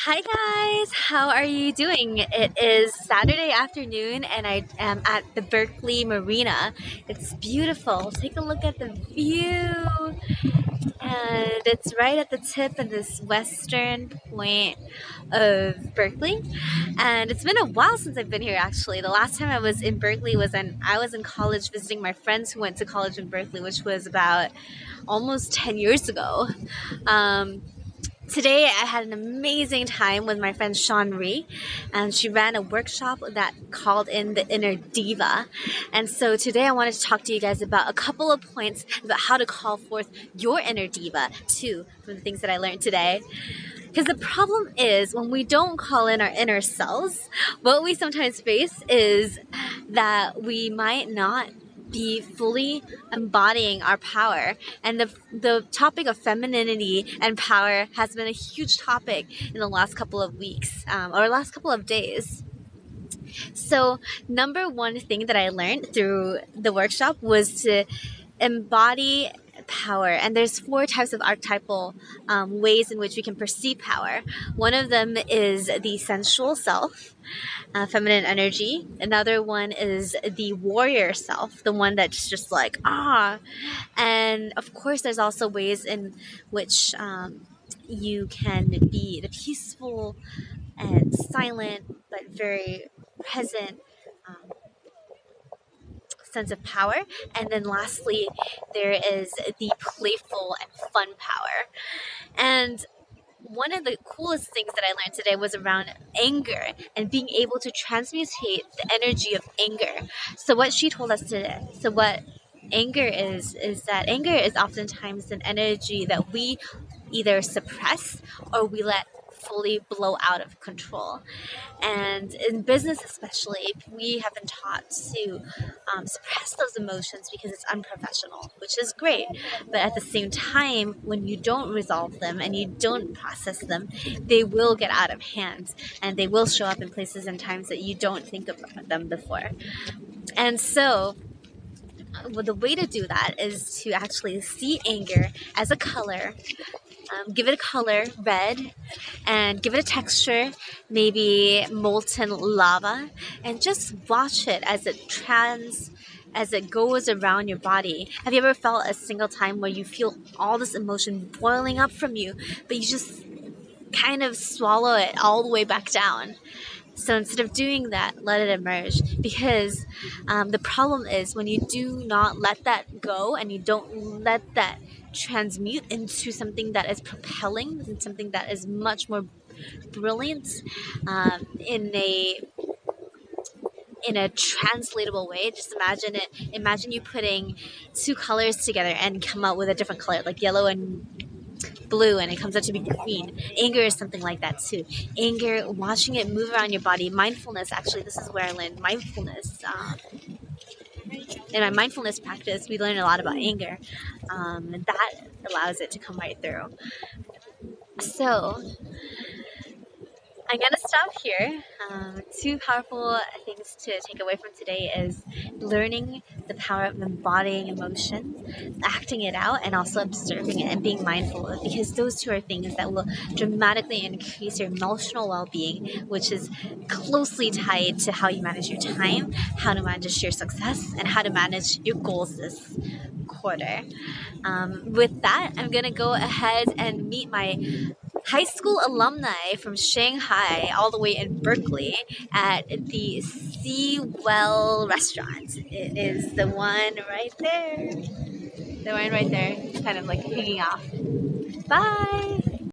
Hi guys, how are you doing? It is Saturday afternoon and I am at the Berkeley Marina. It's beautiful. Take a look at the view. And it's right at the tip of this western point of Berkeley. And it's been a while since I've been here actually. The last time I was in Berkeley was when I was in college visiting my friends who went to college in Berkeley, which was about almost 10 years ago. Um, Today I had an amazing time with my friend Sean Ree, and she ran a workshop that called in the Inner Diva. And so today I wanted to talk to you guys about a couple of points about how to call forth your inner diva too, from the things that I learned today. Because the problem is when we don't call in our inner selves, what we sometimes face is that we might not be fully embodying our power. And the topic of femininity and power has been a huge topic in the last couple of weeks or last couple of days. So number one thing that I learned through the workshop was to embody power. And there's four types of archetypal ways in which we can perceive power. One of them is the sensual self, feminine energy. Another one is the warrior self, the one that's just like, ah. And of course, there's also ways in which you can be the peaceful and silent, but very present sense of power. And then lastly, there is the playful and fun power. And one of the coolest things that I learned today was around anger and being able to transmutate the energy of anger. So what she told us today, so what anger is that anger is oftentimes an energy that we either suppress or we let fully blow out of control. And in business especially, we have been taught to suppress those emotions because it's unprofessional, which is great. But at the same time, when you don't resolve them and you don't process them, they will get out of hand and they will show up in places and times that you don't think of them before. And so well, the way to do that is to actually see anger as a color. Give it a color, red, and give it a texture, maybe molten lava, and just watch it as it goes around your body. Have you ever felt a single time where you feel all this emotion boiling up from you, but you just kind of swallow it all the way back down? So instead of doing that, let it emerge. Because the problem is when you do not let that go and you don't let that transmute into something that is propelling and something that is much more brilliant in a translatable way. Just imagine it. Imagine you putting two colors together and come out with a different color, like yellow and blue, and it comes out to be green. Anger is something like that too. Anger, watching it move around your body. Mindfulness, actually, this is where I learned mindfulness. In my mindfulness practice, we learn a lot about anger, and that allows it to come right through. So I'm gonna stop here. Two powerful things to take away from today is learning the power of embodying emotion, acting it out, and also observing it and being mindful of it, because those two are things that will dramatically increase your emotional well-being, which is closely tied to how you manage your time, how to manage your success, and how to manage your goals this quarter. With that, I'm gonna go ahead and meet my high school alumni from Shanghai all the way in Berkeley at the Seawell restaurant. It is the one right there. The one right there, kind of like hanging off. Bye!